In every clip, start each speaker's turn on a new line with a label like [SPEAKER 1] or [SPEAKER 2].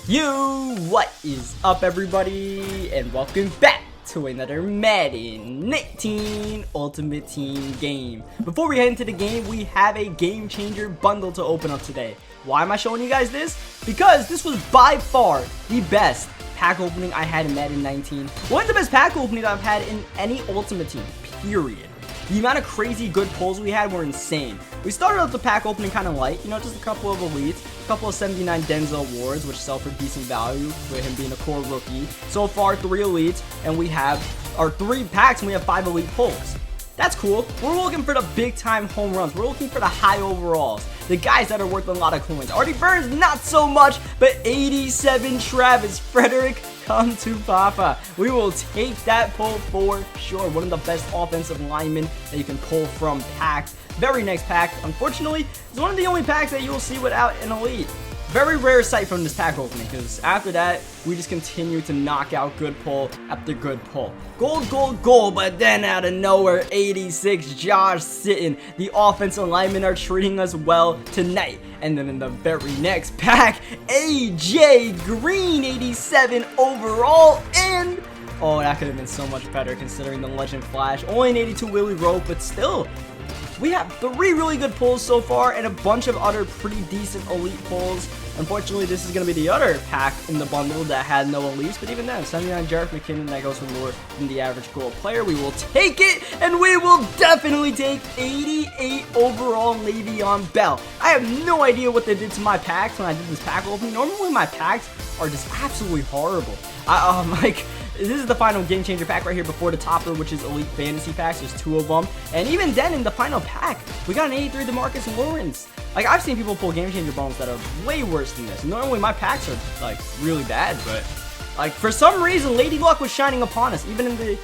[SPEAKER 1] What is up, everybody, and welcome back to another Madden 19 Ultimate Team game. Before we head into the game, we have a game changer bundle to open up today. Why am I showing you guys this? Because this was by far the best pack opening I had in Madden 19. One of the best pack openings I've had in any Ultimate Team, period. The amount of crazy good pulls we had were insane. We started out the pack opening kind of light, just a couple of elites, a couple of 79 Denzel awards, which sell for decent value with him being a core rookie. So far, 3 elites, and we have our 3 packs, and we have 5 elite pulls. That's cool. We're looking for the big time home runs. We're looking for the high overalls. The guys that are worth a lot of coins. Artie Burns, not so much, but 87 Travis Frederick, come to Papa. We will take that pull for sure. One of the best offensive linemen that you can pull from packs. Very next pack, unfortunately, is one of the only packs that you will see without an elite. Very rare sight from this pack opening, because after that, we just continue to knock out good pull after good pull. Gold, gold, gold, but then out of nowhere, 86, Josh Sitton. The offensive linemen are treating us well tonight. And then in the very next pack, AJ Green, 87 overall, and oh, that could have been so much better considering the Legend Flash. Only an 82 Willie Rope, but still. We have 3 really good pulls so far and a bunch of other pretty decent elite pulls. Unfortunately, this is going to be the other pack in the bundle that had no elites, but even then, 79 Jarrett McKinnon, that goes for more than the average gold player. We will take it, and we will definitely take 88 overall Le'Veon Bell. I have no idea what they did to my packs when I did this pack opening. Normally, my packs are just absolutely horrible. This is the final game changer pack right here before the topper, which is elite fantasy packs. There's 2 of them. And even then, in the final pack, we got an 83 DeMarcus Lawrence. I've seen people pull game changer bones that are way worse than this. Normally, my packs are, really bad, but for some reason, Lady Luck was shining upon us. Even in the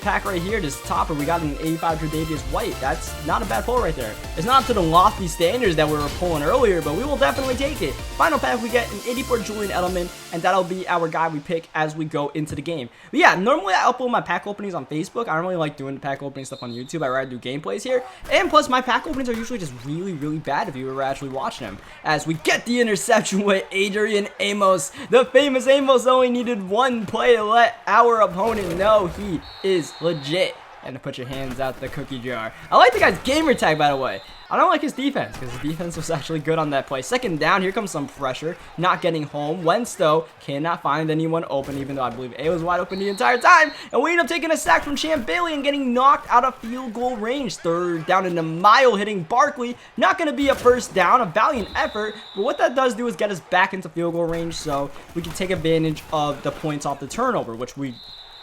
[SPEAKER 1] pack right here, this topper, we got an 85 Tre'Davious White. That's not a bad pull right there. It's not to the lofty standards that we were pulling earlier, but we will definitely take it. Final pack, we get an 84 Julian Edelman, and that'll be our guy we pick as we go into the game. But yeah, normally I upload my pack openings on Facebook. I don't really like doing the pack opening stuff on YouTube. I rather do gameplays here. And plus, my pack openings are usually just really, really bad if you were actually watching them. As we get the interception with Adrian Amos. The famous Amos only needed 1 play to let our opponent know he is legit. And to put your hands out the cookie jar. I like the guy's gamer tag, by the way. I don't like his defense, because his defense was actually good on that play. Second down, here comes some pressure. Not getting home. Wentz, though, cannot find anyone open, even though I believe A was wide open the entire time. And we end up taking a sack from Champ Bailey and getting knocked out of field goal range. Third down in the mile, hitting Barkley. Not going to be a first down, a valiant effort. But what that does do is get us back into field goal range, so we can take advantage of the points off the turnover, which we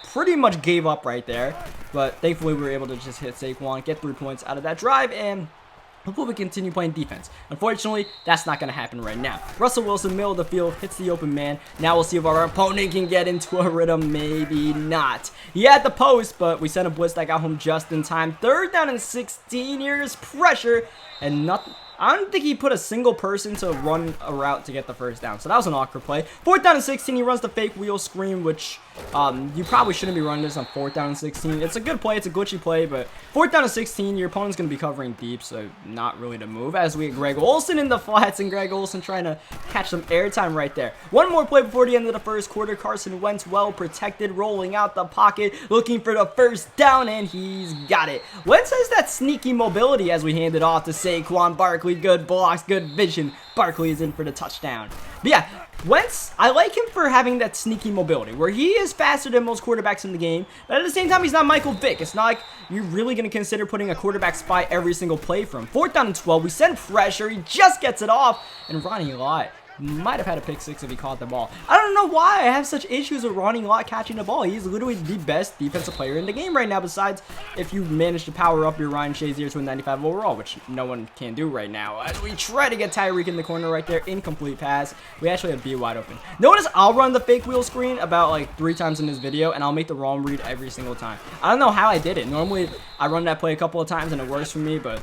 [SPEAKER 1] pretty much gave up right there. But thankfully, we were able to just hit Saquon, get 3 points out of that drive, and hopefully we continue playing defense. Unfortunately, that's not going to happen right now. Russell Wilson, middle of the field, hits the open man. Now we'll see if our opponent can get into a rhythm. Maybe not. He had the post, but we sent a blitz that got home just in time. Third down and 16. Here's pressure, and nothing. I don't think he put a single person to run a route to get the first down. So that was an awkward play. 4th down and 16. He runs the fake wheel screen, which you probably shouldn't be running this on 4th down and 16. It's a good play. It's a glitchy play, but 4th down and 16, your opponent's going to be covering deep, so not really to move. As we get Greg Olsen in the flats, and Greg Olsen trying to catch some airtime right there. One more play before the end of the first quarter. Carson Wentz well protected, rolling out the pocket, looking for the first down, and he's got it. Wentz has that sneaky mobility as we hand it off to Saquon Barkley. Good blocks, good vision. Barkley is in for the touchdown. But yeah, Wentz, I like him for having that sneaky mobility, where he is faster than most quarterbacks in the game, but at the same time, he's not Michael Vick. It's not like you're really going to consider putting a quarterback spy every single play for him. 4th down and 12, we send pressure, he just gets it off, and Ronnie Lott might have had a pick 6 if he caught the ball. I don't know why I have such issues with Ronnie Lott catching the ball. He's literally the best defensive player in the game right now, besides if you manage to power up your Ryan Shazier to a 95 overall, which no one can do right now. As we try to get Tyreek in the corner right there, incomplete pass. We actually have B wide open. Notice I'll run the fake wheel screen about 3 times in this video, and I'll make the wrong read every single time. I don't know how I did it. Normally, I run that play a couple of times and it works for me, but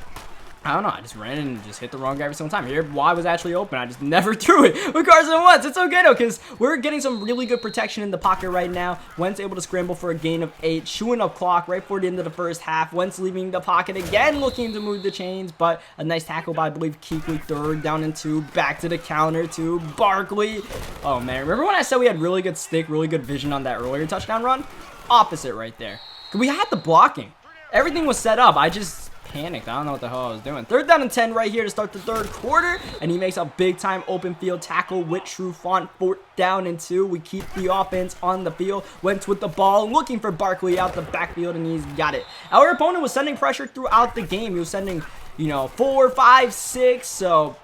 [SPEAKER 1] I don't know, I just ran and just hit the wrong guy every single time. Here, Y was actually open. I just never threw it with Carson Wentz. It's okay, though, because we're getting some really good protection in the pocket right now. Wentz able to scramble for a gain of 8, chewing up clock right before the end of the first half. Wentz leaving the pocket again, looking to move the chains, but a nice tackle by, I believe, Kuechly. 3rd down and 2. Back to the counter to Barkley. Oh, man. Remember when I said we had really good stick, really good vision on that earlier touchdown run? Opposite right there. We had the blocking. Everything was set up. I just panicked. I don't know what the hell I was doing. 3rd down and 10 right here to start the 3rd quarter, and he makes a big time open field tackle with true font. 4th down and 2. We keep the offense on the field. Wentz with the ball, looking for Barkley out the backfield, and he's got it. Our opponent was sending pressure throughout the game. He was sending, 4, 5, 6. So,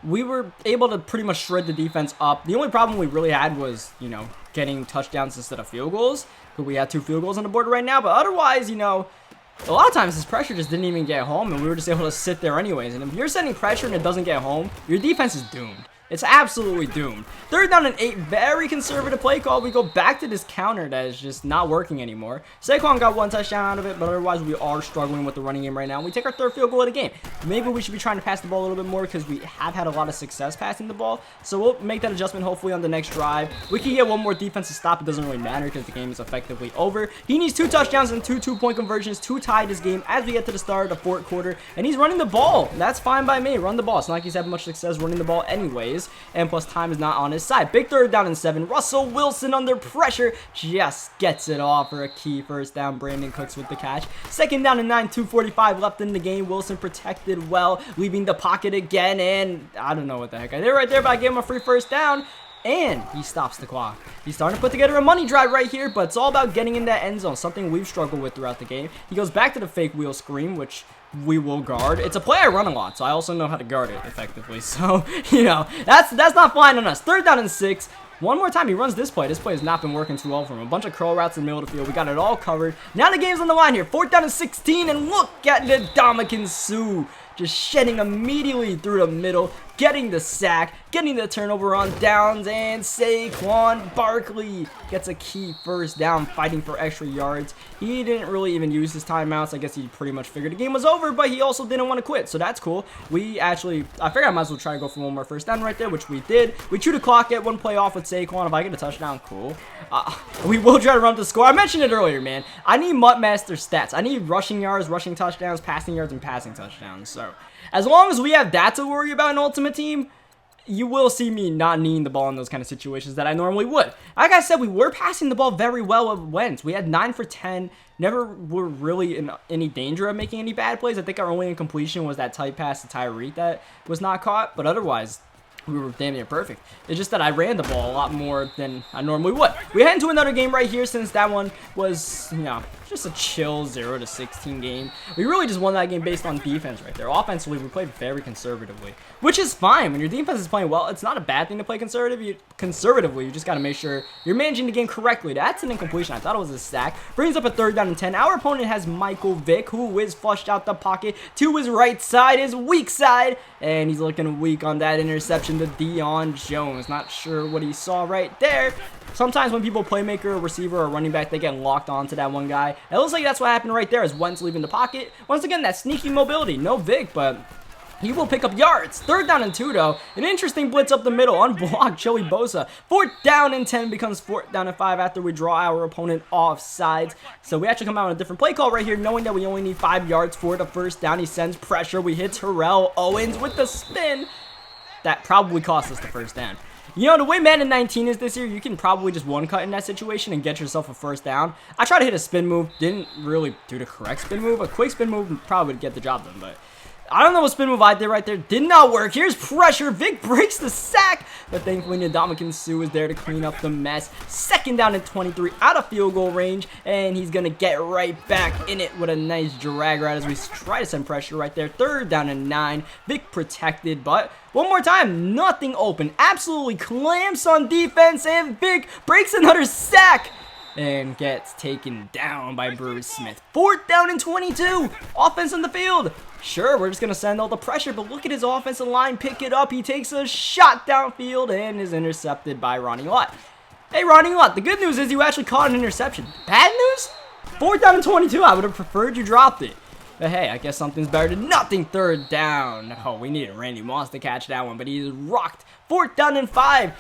[SPEAKER 1] we were able to pretty much shred the defense up. The only problem we really had was, getting touchdowns instead of field goals. But we had 2 field goals on the board right now. But otherwise, a lot of times this pressure just didn't even get home, and we were just able to sit there anyways. And if you're sending pressure and it doesn't get home, your defense is doomed. It's absolutely doomed. 3rd down and 8, very conservative play call. We go back to this counter that is just not working anymore. Saquon got 1 touchdown out of it, but otherwise we are struggling with the running game right now. We take our 3rd field goal of the game. Maybe we should be trying to pass the ball a little bit more because we have had a lot of success passing the ball. So we'll make that adjustment hopefully on the next drive. We can get 1 more defensive stop. It doesn't really matter because the game is effectively over. He needs 2 touchdowns and 2 2-point conversions to tie this game as we get to the start of the 4th quarter. And he's running the ball. That's fine by me. Run the ball. It's not like he's having much success running the ball anyways. And plus time is not on his side. Big 3rd down and 7. Russell Wilson under pressure just gets it off for a key 1st down. Brandon Cooks with the catch. 2nd down and 9. 2:45 left in the game. Wilson protected well, leaving the pocket again, and I don't know what the heck I did right there, but I gave him a free 1st down. And he stops the clock. He's starting to put together a money drive right here, but it's all about getting in that end zone, something we've struggled with throughout the game. He goes back to the fake wheel screen, which we will guard. It's a play I run a lot, so I also know how to guard it effectively. So, that's not flying on us. 3rd down and 6. One more time, he runs this play. This play has not been working too well for him. A bunch of curl routes in the middle of the field. We got it all covered. Now the game's on the line here. 4th down and 16, and look at the Ndamukong Suh just shedding immediately through the middle, getting the sack, getting the turnover on downs, and Saquon Barkley gets a key 1st down, fighting for extra yards. He didn't really even use his timeouts. I guess he pretty much figured the game was over, but he also didn't want to quit, so that's cool. I figured I might as well try to go for 1 more 1st down right there, which we did. We chew the clock, get 1 play off with Saquon. If I get a touchdown, cool. We will try to run the score. I mentioned it earlier, man. I need MUT Master stats. I need rushing yards, rushing touchdowns, passing yards, and passing touchdowns. So as long as we have that to worry about in Ultimate Team, you will see me not needing the ball in those kind of situations that I normally would. Like I said, we were passing the ball very well at Wentz. We had 9 for 10. Never were really in any danger of making any bad plays. I think our only incompletion was that tight pass to Tyreek that was not caught. But otherwise, we were damn near perfect. It's just that I ran the ball a lot more than I normally would. We head into another game right here since that one was, just a chill 0-16 game. We really just won that game based on defense right there. Offensively, we played very conservatively, which is fine. When your defense is playing well, it's not a bad thing to play conservatively. You just got to make sure you're managing the game correctly. That's an incompletion. I thought it was a sack. Brings up a 3rd down and 10. Our opponent has Michael Vick, who is flushed out the pocket to his right side, his weak side, and he's looking weak on that interception to Deion Jones. Not sure what he saw right there. Sometimes when people playmaker, a receiver, or running back, they get locked onto that one guy. It looks like that's what happened right there as Wentz leaving the pocket. Once again, that sneaky mobility. No Vic, but he will pick up yards. 3rd down and 2, though. An interesting blitz up the middle. Unblocked Joey Bosa. 4th down and 10 becomes 4th down and 5 after we draw our opponent off sides. So we actually come out with a different play call right here, knowing that we only need 5 yards for the 1st down. He sends pressure. We hit Terrell Owens with the spin. That probably cost us the 1st down. The way Madden 19 is this year, you can probably just one-cut in that situation and get yourself a 1st down. I tried to hit a spin move, didn't really do the correct spin move. A quick spin move probably would get the job done, but I don't know what spin move I did right there. Did not work. Here's pressure. Vic breaks the sack, but thankfully Ndamukong Suh is there to clean up the mess. 2nd down and 23 out of field goal range, and he's going to get right back in it with a nice drag route as we try to send pressure right there. 3rd down and 9. Vic protected, but one more time, nothing open. Absolutely clamps on defense, and Vic breaks another sack and gets taken down by Bruce Smith. 4th down and 22. Offense on the field. Sure, we're just going to send all the pressure, but look at his offensive line pick it up. He takes a shot downfield and is intercepted by Ronnie Lott. Hey, Ronnie Lott, the good news is you actually caught an interception. Bad news? 4th down and 22. I would have preferred you dropped it. But hey, I guess something's better than nothing. Third down. Oh, we needed Randy Moss to catch that one, but he's rocked. 4th down and 5.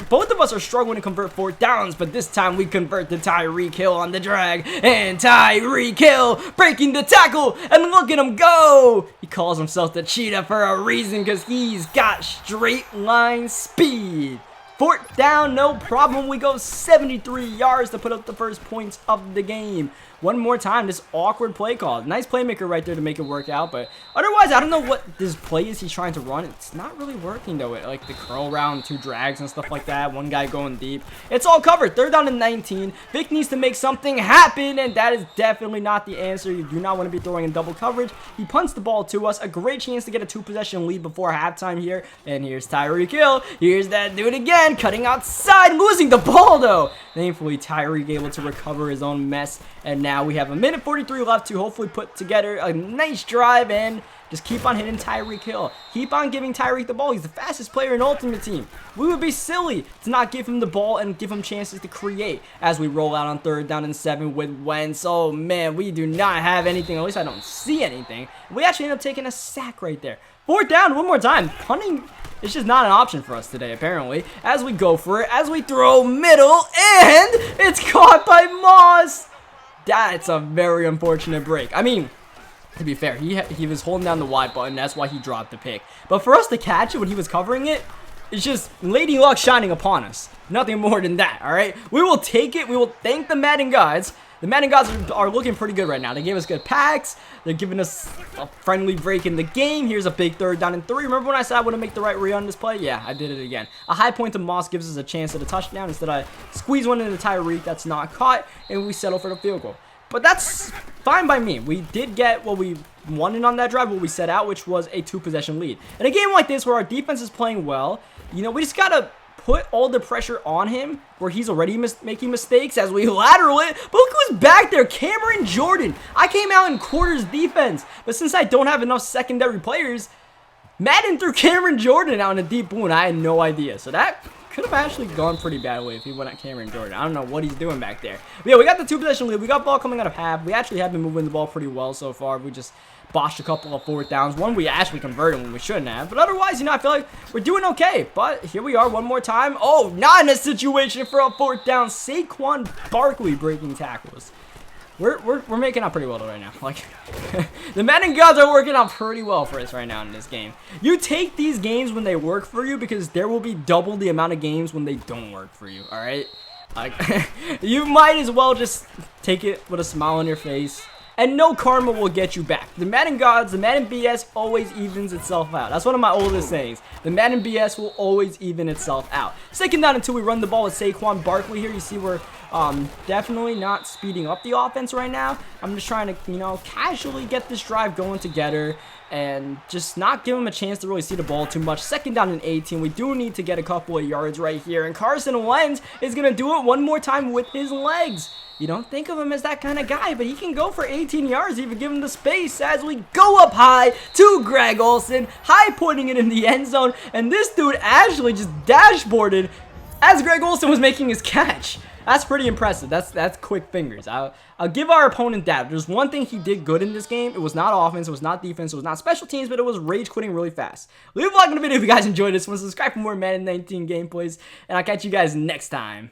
[SPEAKER 1] Both of us are struggling to convert 4th downs, but this time we convert the Tyreek Hill on the drag. And Tyreek Hill breaking the tackle, and look at him go. He calls himself the cheetah for a reason, because he's got straight line speed. 4th down, no problem. We go 73 yards to put up the first points of the game. One more time, this awkward play call. Nice playmaker right there to make it work out, but otherwise, I don't know what this play is he's trying to run. It's not really working, though. Like the curl round, 2 drags and stuff like that. One guy going deep. It's all covered. 3rd down and 19. Vic needs to make something happen, and that is definitely not the answer. You do not want to be throwing in double coverage. He punts the ball to us. A great chance to get a 2-possession lead before halftime here. And here's Tyreek Hill. Here's that dude again, cutting outside, losing the ball, though. Thankfully, Tyreek able to recover his own mess, and now we have 1:43 left to hopefully put together a nice drive and just keep on hitting Tyreek Hill. Keep on giving Tyreek the ball. He's the fastest player in Ultimate Team. We would be silly to not give him the ball and give him chances to create as we roll out on 3rd down and 7 with Wentz. Oh, man, we do not have anything. At least I don't see anything. We actually end up taking a sack right there. 4th down, one more time. Punting is just not an option for us today, apparently. As we go for it, as we throw middle, and it's caught by Moss. That's a very unfortunate break. I mean, to be fair, he was holding down the Y button. That's why he dropped the pick. But for us to catch it when he was covering it, it's just Lady Luck shining upon us. Nothing more than that, all right? We will take it. We will thank the Madden Gods. The Madden Gods are looking pretty good right now. They gave us good packs. They're giving us a friendly break in the game. Here's a big 3rd down and 3. Remember when I said I wouldn't make the right read on this play? Yeah, I did it again. A high point to Moss gives us a chance at a touchdown. Instead, I squeeze one into Tyreek. That's not caught, and we settle for the field goal. But that's fine by me. We did get what we wanted on that drive, what we set out, which was a 2-possession lead. In a game like this where our defense is playing well, you know, we just got to put all the pressure on him where he's already making mistakes as we lateral it. But look who's back there, Cameron Jordan. I came out in quarters defense, but since I don't have enough secondary players, Madden threw Cameron Jordan out in a deep boot. I had no idea. So that could have actually gone pretty badly if he went at Cameron Jordan. I don't know what he's doing back there. But yeah, we got the 2-possession lead. We got ball coming out of half. We actually have been moving the ball pretty well so far. We just botched a couple of 4th downs. One we actually converted when we shouldn't have. But otherwise, you know, I feel like we're doing okay. But here we are one more time. Oh, not in a situation for a 4th down. Saquon Barkley breaking tackles. We're making out pretty well right now. Like, the Madden Gods are working out pretty well for us right now in this game. You take these games when they work for you, because there will be double the amount of games when they don't work for you, all right? Like, you might as well just take it with a smile on your face, and no karma will get you back. The Madden Gods, the Madden BS always evens itself out. That's one of my oldest sayings. The Madden BS will always even itself out. 2nd down until we run the ball with Saquon Barkley here. You see we're definitely not speeding up the offense right now. I'm just trying to, you know, casually get this drive going together and just not give him a chance to really see the ball too much. 2nd down and 18. We do need to get a couple of yards right here. And Carson Wentz is going to do it one more time with his legs. You don't think of him as that kind of guy, but he can go for 18 yards if you give him the space as we go up high to Greg Olsen, high pointing it in the end zone. And this dude actually just dashboarded as Greg Olsen was making his catch. That's pretty impressive. That's quick fingers. I'll give our opponent that. There's one thing he did good in this game. It was not offense, it was not defense, it was not special teams, but it was rage quitting really fast. Leave a like on the video if you guys enjoyed this one. Subscribe for more Madden 19 gameplays, and I'll catch you guys next time.